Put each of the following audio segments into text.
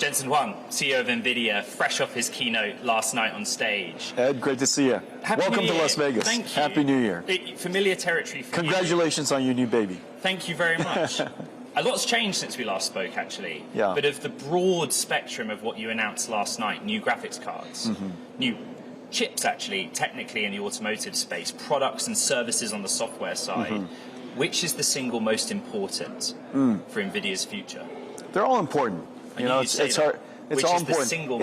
Jensen Huang, CEO of Nvidia, fresh off his keynote last night on stage. Ed, great to see you. Welcome to Las Vegas. Thank you. Happy New Year. Familiar territory for Congratulations on your new baby. Thank you very much. A lot's changed since we last spoke, actually. Yeah. But of the broad spectrum of what you announced last night, new graphics cards, new chips, actually, technically in the automotive space, products and services on the software side, which is the single most important for Nvidia's future? They're all important. You know, it's hard. It's all important.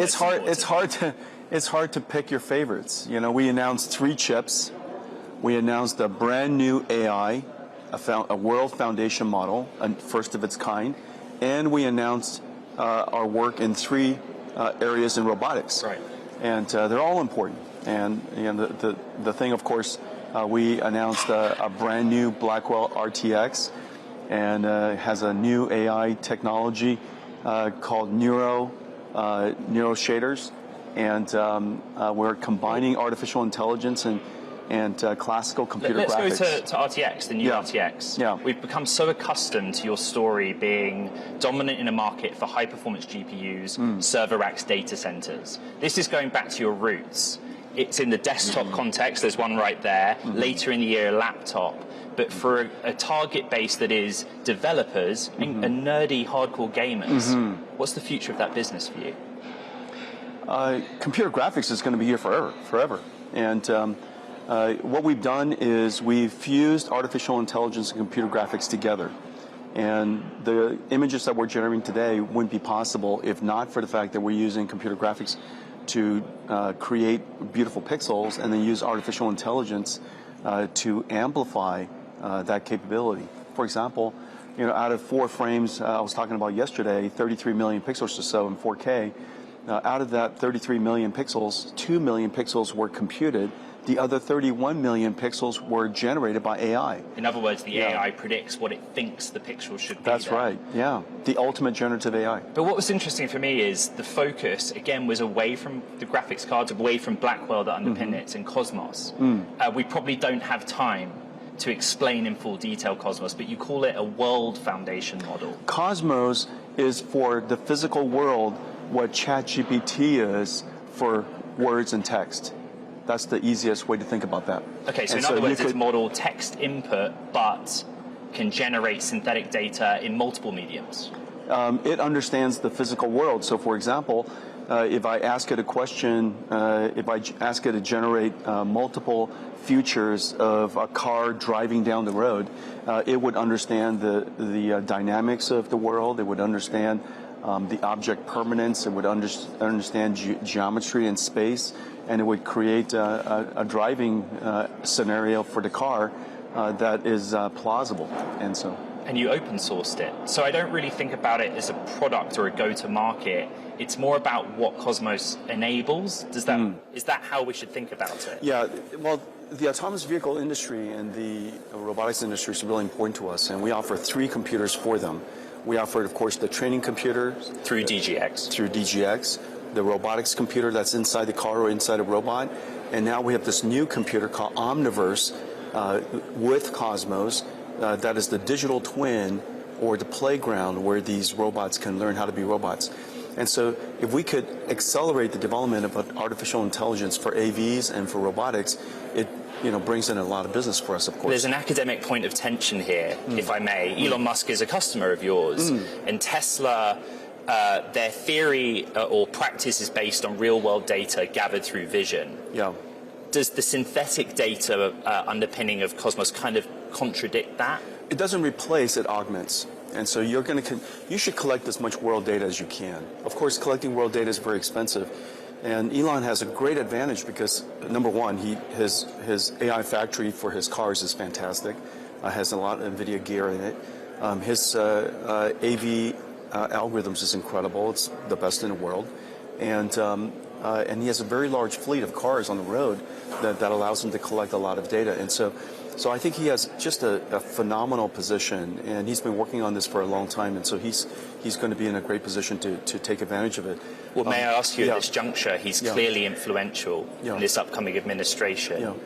It's hard to pick your favorites. You know, we announced 3 chips. We announced a brand new AI, a world foundation model, a first of its kind, and we announced our work in 3 areas in robotics. Right. And they're all important. And you know, the thing, of course, we announced a brand new Blackwell RTX, and has a new AI technology called Neuro shaders, and we're combining artificial intelligence and classical computer graphics. Let's go to RTX, the new RTX. Yeah. We've become so accustomed to your story being dominant in a market for high-performance GPUs, server racks, data centers. This is going back to your roots. It's in the desktop context, there's one right there. Later in the year, a laptop. But for a target base that is developers and nerdy, hardcore gamers, what's the future of that business for you? Computer graphics is going to be here forever. And what we've done is we've fused artificial intelligence and computer graphics together. And the images that we're generating today wouldn't be possible if not for the fact that we're using computer graphics to create beautiful pixels and then use artificial intelligence to amplify that capability. For example, you know, out of 4 frames I was talking about yesterday, 33 million pixels or so in 4K, out of that 33 million pixels, 2 million pixels were computed. The other 31 million pixels were generated by AI. In other words, the AI predicts what it thinks the pixel should be. That's right, yeah. The ultimate generative AI. But what was interesting for me is the focus, again, was away from the graphics cards, away from Blackwell that underpin it, and Cosmos. We probably don't have time to explain in full detail Cosmos, but you call it a world foundation model. Cosmos is for the physical world what ChatGPT is for words and text. That's the easiest way to think about that. Okay, so in other words, it's model text input, but can generate synthetic data in multiple mediums. It understands the physical world. So, for example, if I ask it a question, if I ask it to generate multiple futures of a car driving down the road, it would understand the dynamics of the world. It would understand the object permanence. It would understand geometry and space, and it would create a driving scenario for the car that is plausible. And you open sourced it. So I don't really think about it as a product or a go-to-market. It's more about what Cosmos enables. Is that how we should think about it? Yeah, well, the autonomous vehicle industry and the robotics industry is really important to us, and we offer 3 computers for them. We offer, of course, the training computer. Through DGX. Through DGX, the robotics computer that's inside the car or inside a robot. And now we have this new computer called Omniverse with Cosmos that is the digital twin or the playground where these robots can learn how to be robots. And so if we could accelerate the development of artificial intelligence for AVs and for robotics, it brings in a lot of business for us, of course. There's an academic point of tension here, if I may. Elon Musk is a customer of yours, and Tesla, their theory or practice is based on real-world data gathered through vision. Yeah. Does the synthetic data underpinning of Cosmos kind of contradict that? It doesn't replace, it augments. And so you should collect as much world data as you can. Of course, collecting world data is very expensive. And Elon has a great advantage because, number one, his AI factory for his cars is fantastic. Has a lot of Nvidia gear in it. His AV algorithms is incredible. It's the best in the world. And he has a very large fleet of cars on the road that allows him to collect a lot of data. And so I think he has just a phenomenal position, and he's been working on this for a long time, and so he's going to be in a great position to take advantage of it. Well, may I ask you, at this juncture, he's clearly influential in this upcoming administration.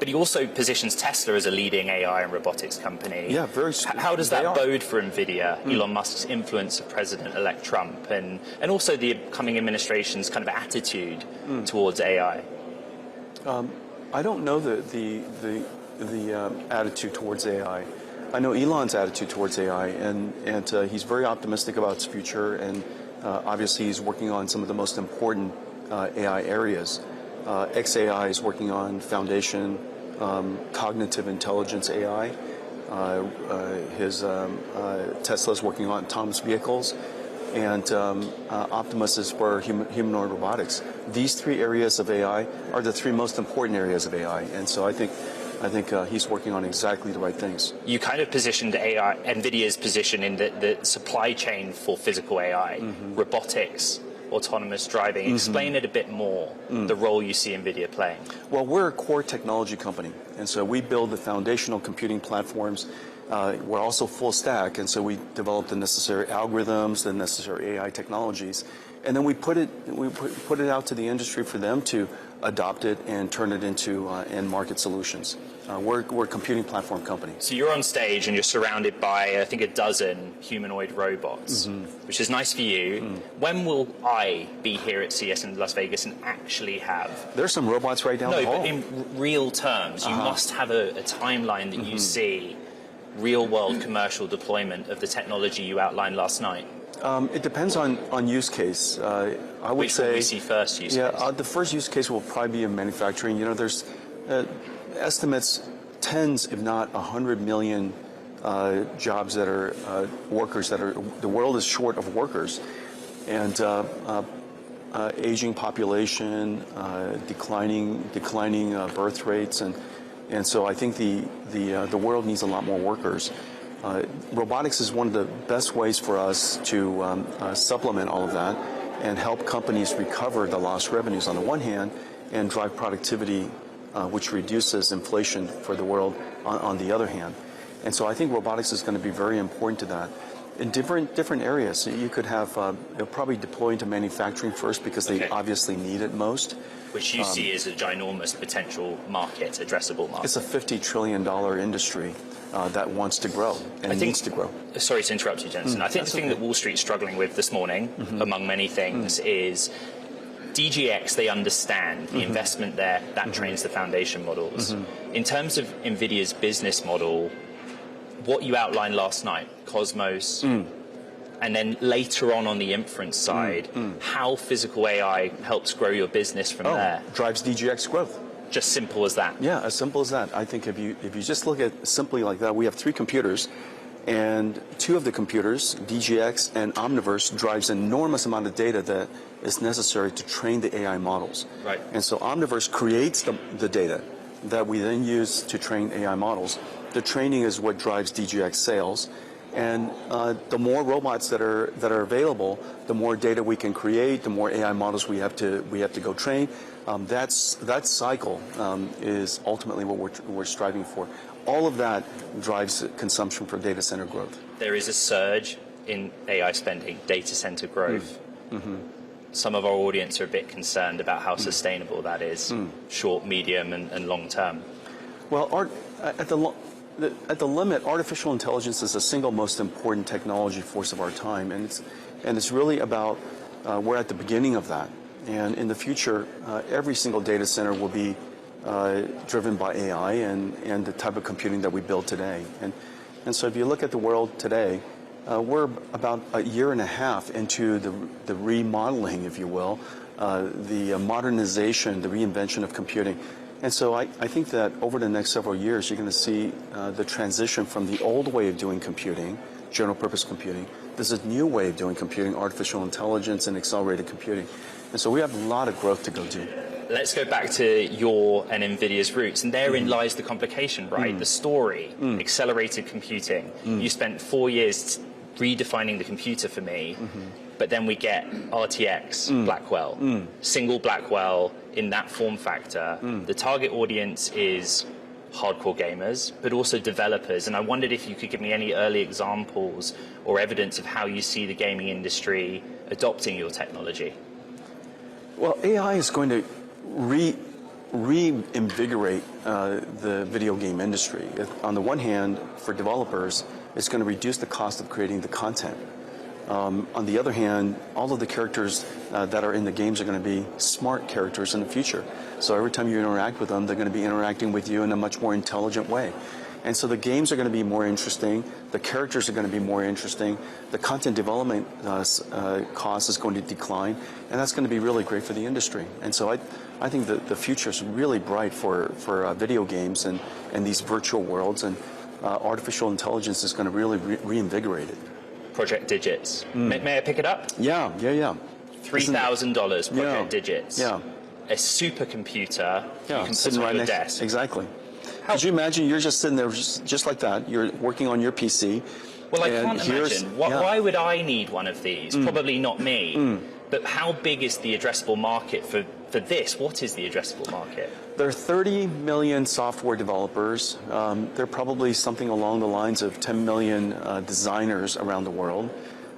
But he also positions Tesla as a leading AI and robotics company. Yeah, very. How does that bode for Nvidia, Elon Musk's influence of President-elect Trump, and also the coming administration's kind of attitude towards AI? I don't know the attitude towards AI. I know Elon's attitude towards AI, and he's very optimistic about its future, and obviously he's working on some of the most important AI areas. XAI is working on foundation, cognitive intelligence AI. Tesla is working on autonomous vehicles, and Optimus is for humanoid robotics. These three areas of AI are the three most important areas of AI, and so I think he's working on exactly the right things. You kind of positioned AI, Nvidia's position in the supply chain for physical AI, robotics, autonomous driving. Explain it a bit more, the role you see Nvidia playing. Well, we're a core technology company, and so we build the foundational computing platforms. We're also full stack, and so we develop the necessary algorithms, the necessary AI technologies, and then we put it out to the industry for them to adopt it and turn it into end market solutions. We're a computing platform company. So you're on stage and you're surrounded by, I think, a dozen humanoid robots, which is nice for you. When will I be here at CES in Las Vegas and actually have... There's some robots right down the hall. No, but in real terms, you must have a timeline that you see real-world commercial deployment of the technology you outlined last night. It depends on use case. I would Which say... will we see first use case? The first use case will probably be in manufacturing. You know, there's estimates tens, if not 100 million jobs that are workers that are... The world is short of workers. And aging population, declining birth rates, and so I think the world needs a lot more workers. Robotics is one of the best ways for us to supplement all of that and help companies recover the lost revenues on the one hand and drive productivity, which reduces inflation for the world on the other hand. And so I think robotics is going to be very important to that. In different areas, you could have they'll probably deploy into manufacturing first because they obviously need it most. Which you see as a ginormous potential market, addressable market. It's a $50 trillion industry that wants to grow and needs to grow. Sorry to interrupt you, Jensen. I think the thing that Wall Street's struggling with this morning, among many things, is DGX, they understand the investment there, that trains the foundation models. In terms of NVIDIA's business model, what you outlined last night, Cosmos, and then later on the inference side, how physical AI helps grow your business from there. Drives DGX growth. Just simple as that. Yeah, as simple as that. I think if you just look at simply like that, we have 3 computers, and 2 of the computers, DGX and Omniverse, drives an enormous amount of data that is necessary to train the AI models. Right. And so Omniverse creates the data that we then use to train AI models. The training is what drives DGX sales. And the more robots that are available, the more data we can create, the more AI models we have to go train. That cycle is ultimately what we're striving for. All of that drives consumption for data center growth. There is a surge in AI spending, data center growth. Some of our audience are a bit concerned about how sustainable that is, short, medium, and long term. Well, at the limit, artificial intelligence is the single most important technology force of our time, and it's really about we're at the beginning of that. And in the future, every single data center will be driven by AI and the type of computing that we build today. And so if you look at the world today, we're about a year and a half into the remodeling, if you will, the modernization, the reinvention of computing. And so I think that over the next several years, you're going to see the transition from the old way of doing computing, general purpose computing. There's a new way of doing computing, artificial intelligence and accelerated computing. And so we have a lot of growth to go do. Let's go back to your and NVIDIA's roots, and therein lies the complication, right? The story, accelerated computing. You spent 4 years redefining the computer for me, but then we get RTX, Blackwell, single Blackwell in that form factor. The target audience is hardcore gamers, but also developers. And I wondered if you could give me any early examples or evidence of how you see the gaming industry adopting your technology. Well, AI is going to reinvigorate the video game industry. On the one hand, for developers, it's going to reduce the cost of creating the content. On the other hand, all of the characters that are in the games are going to be smart characters in the future. So every time you interact with them, they're going to be interacting with you in a much more intelligent way. And so the games are going to be more interesting, the characters are going to be more interesting, the content development cost is going to decline, and that's going to be really great for the industry. And so I think that the future is really bright for video games and these virtual worlds, and artificial intelligence is going to really reinvigorate it. Project Digits. May I pick it up? Yeah. $3,000 Project Digits. Yeah. A supercomputer you can put sitting on right your next. desk. Exactly. Could you imagine you're just sitting there just like that? You're working on your PC. Well, I can't imagine. Why would I need one of these? Probably not me. But how big is the addressable market for this? What is the addressable market? There are 30 million software developers. There are probably something along the lines of 10 million designers around the world.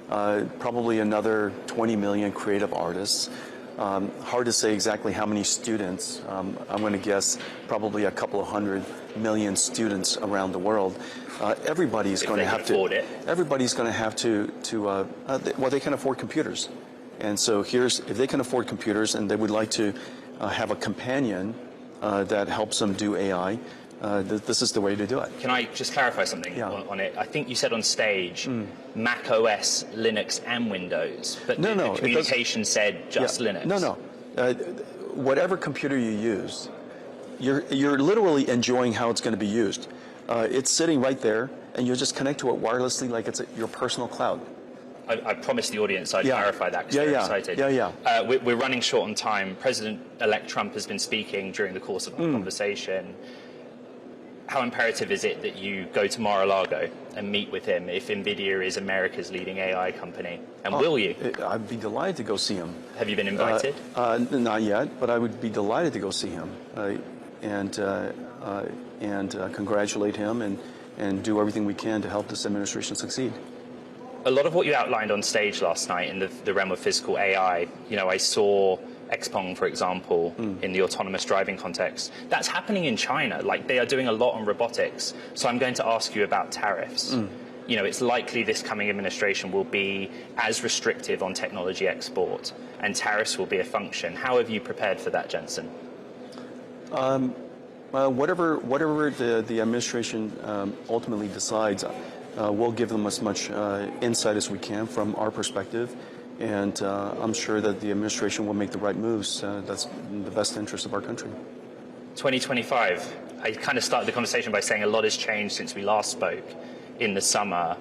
Probably another 20 million creative artists. Hard to say exactly how many students. I'm going to guess probably a couple of 100 million students around the world. Everybody's going to have to. Everybody's going to have to. Well, they can afford computers, and so if they can afford computers and they would like to have a companion that helps them do AI. This is the way to do it. Can I just clarify something on it? I think you said on stage Mac OS, Linux, and Windows, but the communication said just Linux. No. Whatever computer you use, you're literally enjoying how it's going to be used. It's sitting right there, and you just connect to it wirelessly like it's your personal cloud. I promised the audience I'd clarify that because they're excited. We're running short on time. President-elect Trump has been speaking during the course of our conversation. How imperative is it that you go to Mar-a-Lago and meet with him if Nvidia is America's leading AI company? And will you? I'd be delighted to go see him. Have you been invited? Not yet, but I would be delighted to go see him and congratulate him and do everything we can to help this administration succeed. A lot of what you outlined on stage last night in the realm of physical AI, I saw Xpeng, for example, in the autonomous driving context. That's happening in China. Like, they are doing a lot on robotics. So I'm going to ask you about tariffs. It's likely this coming administration will be as restrictive on technology export, and tariffs will be a function. How have you prepared for that, Jensen? Whatever the administration ultimately decides, we'll give them as much insight as we can from our perspective, and I'm sure that the administration will make the right moves. That's in the best interest of our country. 2025, I kind of started the conversation by saying a lot has changed since we last spoke in the summer.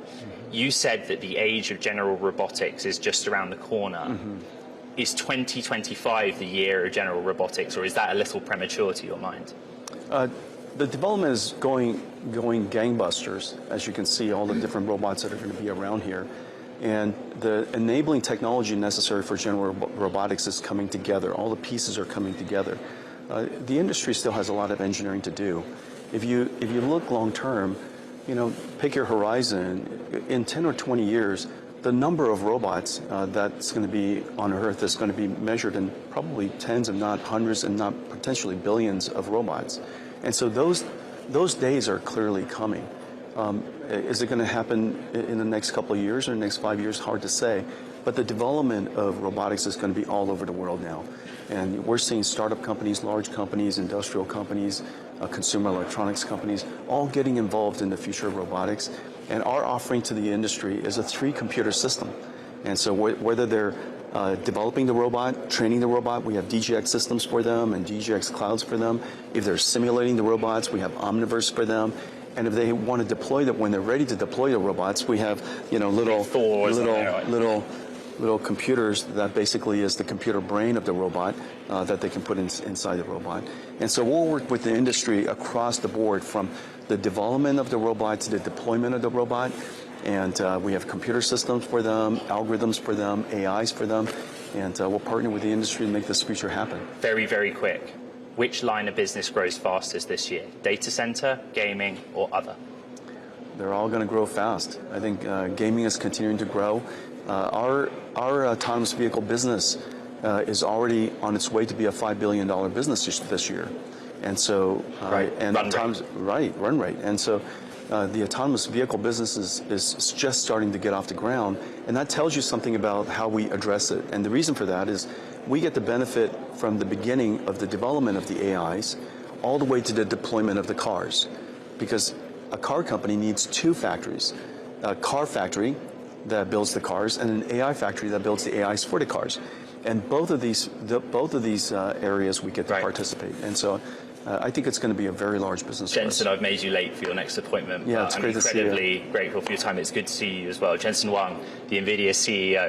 You said that the age of general robotics is just around the corner. Is 2025 the year of general robotics, or is that a little premature to your mind? The development is going gangbusters, as you can see, all the different robots that are going to be around here. And the enabling technology necessary for general robotics is coming together. All the pieces are coming together. The industry still has a lot of engineering to do. If you look long term, pick your horizon. In 10 or 20 years, the number of robots that's going to be on Earth is going to be measured in probably tens, if not hundreds, and not potentially billions of robots. And so those days are clearly coming. Is it going to happen in the next couple of years or the next 5 years? Hard to say. But the development of robotics is going to be all over the world now. And we're seeing startup companies, large companies, industrial companies, consumer electronics companies, all getting involved in the future of robotics. And our offering to the industry is a 3-computer system. And so whether they're developing the robot, training the robot, we have DGX systems for them and DGX clouds for them. If they're simulating the robots, we have Omniverse for them. And if they want to deploy that, when they're ready to deploy the robots, we have little computers that basically is the computer brain of the robot that they can put inside the robot. And so we'll work with the industry across the board, from the development of the robot to the deployment of the robot. And we have computer systems for them, algorithms for them, AIs for them, and we'll partner with the industry to make this future happen. Very, very quick. Which line of business grows fastest this year? Data center, gaming, or other? They're all going to grow fast. I think gaming is continuing to grow. Our autonomous vehicle business is already on its way to be a $5 billion business this year. And so, run rate. And so the autonomous vehicle business is just starting to get off the ground. And that tells you something about how we address it. And the reason for that is we get the benefit from the beginning of the development of the AIs all the way to the deployment of the cars. Because a car company needs two factories, a car factory that builds the cars and an AI factory that builds the AIs for the cars. And both of these areas we get to participate. And so I think it's going to be a very large business. Jensen, I've made you late for your next appointment. Yeah, it's great to see you. I'm incredibly grateful for your time. It's good to see you as well. Jensen Huang, the Nvidia CEO.